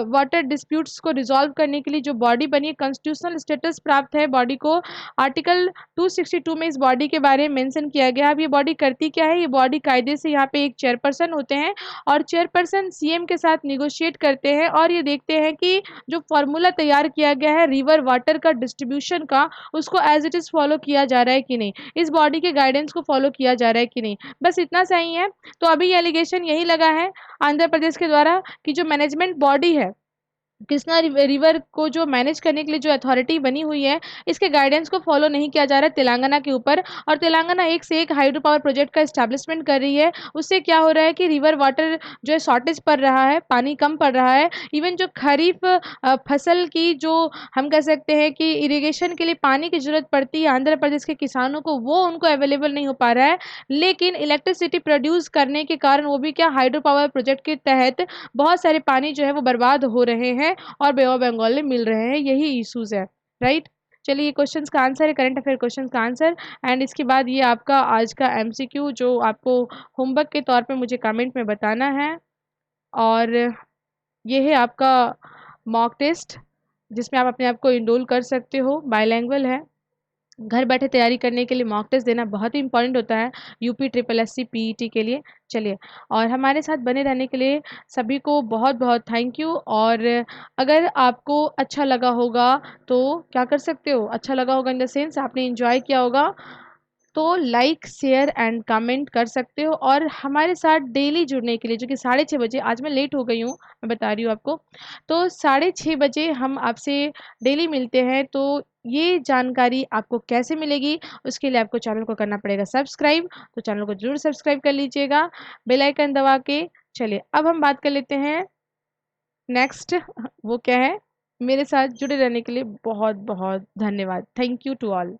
वाटर डिस्प्यूट्स को रिजॉल्व करने के लिए जो बॉडी बनी है, कॉन्स्टिट्यूशनल स्टेटस प्राप्त है बॉडी को। आर्टिकल 262 में इस बॉडी के बारे में मेंशन किया गया है। अब ये बॉडी करती क्या है? ये बॉडी कायदे से यहाँ पे एक चेयरपर्सन होते हैं और चेयरपर्सन सीएम के साथ नेगोशिएट करते हैं और ये देखते हैं कि जो फार्मूला तैयार किया गया है रिवर वाटर का डिस्ट्रीब्यूशन का, उसको एज इट इज़ फॉलो किया जा रहा है कि नहीं, इस बॉडी के गाइडेंस को फॉलो किया जा रहा है कि नहीं, बस इतना सा ही है। तो अभी ये एलिगेशन यही लगा है आंध्र प्रदेश के द्वारा कि जो मैनेजमेंट बॉडी है, कृष्णा रिवर को जो मैनेज करने के लिए जो अथॉरिटी बनी हुई है, इसके गाइडेंस को फॉलो नहीं किया जा रहा है तेलंगाना के ऊपर। और तेलंगाना एक से एक हाइड्रो पावर प्रोजेक्ट का एस्टैब्लिशमेंट कर रही है। उससे क्या हो रहा है कि रिवर वाटर जो है शॉर्टेज पड़ रहा है, पानी कम पड़ रहा है। इवन जो खरीफ फसल की जो हम कह सकते हैं कि इरिगेशन के लिए पानी की ज़रूरत पड़ती है आंध्र प्रदेश के किसानों को, वो उनको अवेलेबल नहीं हो पा रहा है। लेकिन इलेक्ट्रिसिटी प्रोड्यूस करने के कारण वो भी क्या, हाइड्रो पावर प्रोजेक्ट के तहत बहुत सारे पानी जो है वो बर्बाद हो रहे हैं और बे ऑफ बंगाल में मिल रहे हैं। यही इश्यूज है, राइट। चलिए, ये क्वेश्चंस का आंसर है, करंट अफेयर क्वेश्चंस का आंसर। एंड इसके बाद ये आपका आज का एमसीक्यू जो आपको होमवर्क के तौर पे मुझे कमेंट में बताना है। और ये है आपका मॉक टेस्ट, जिसमें आप अपने आप को इनरोल कर सकते हो, बायलैंग्वेज है। घर बैठे तैयारी करने के लिए मॉक टेस्ट देना बहुत ही इंपॉर्टेंट होता है UP triple S C PET के लिए। चलिए, और हमारे साथ बने रहने के लिए सभी को बहुत बहुत थैंक यू। और अगर आपको अच्छा लगा होगा तो क्या कर सकते हो, अच्छा लगा होगा इन द सेंस आपने इंजॉय किया होगा, तो लाइक शेयर एंड कमेंट कर सकते हो। और हमारे साथ डेली जुड़ने के लिए, जो कि 6:30 बजे, आज मैं लेट हो गई हूँ, मैं बता रही हूँ आपको, तो 6:30 बजे हम आपसे डेली मिलते हैं। तो ये जानकारी आपको कैसे मिलेगी, उसके लिए आपको चैनल को करना पड़ेगा सब्सक्राइब। तो चैनल को ज़रूर सब्सक्राइब कर लीजिएगा बेल आइकन दबा के। चलिए, अब हम बात कर लेते हैं नेक्स्ट वो क्या है। मेरे साथ जुड़े रहने के लिए बहुत बहुत धन्यवाद। Thank you to all.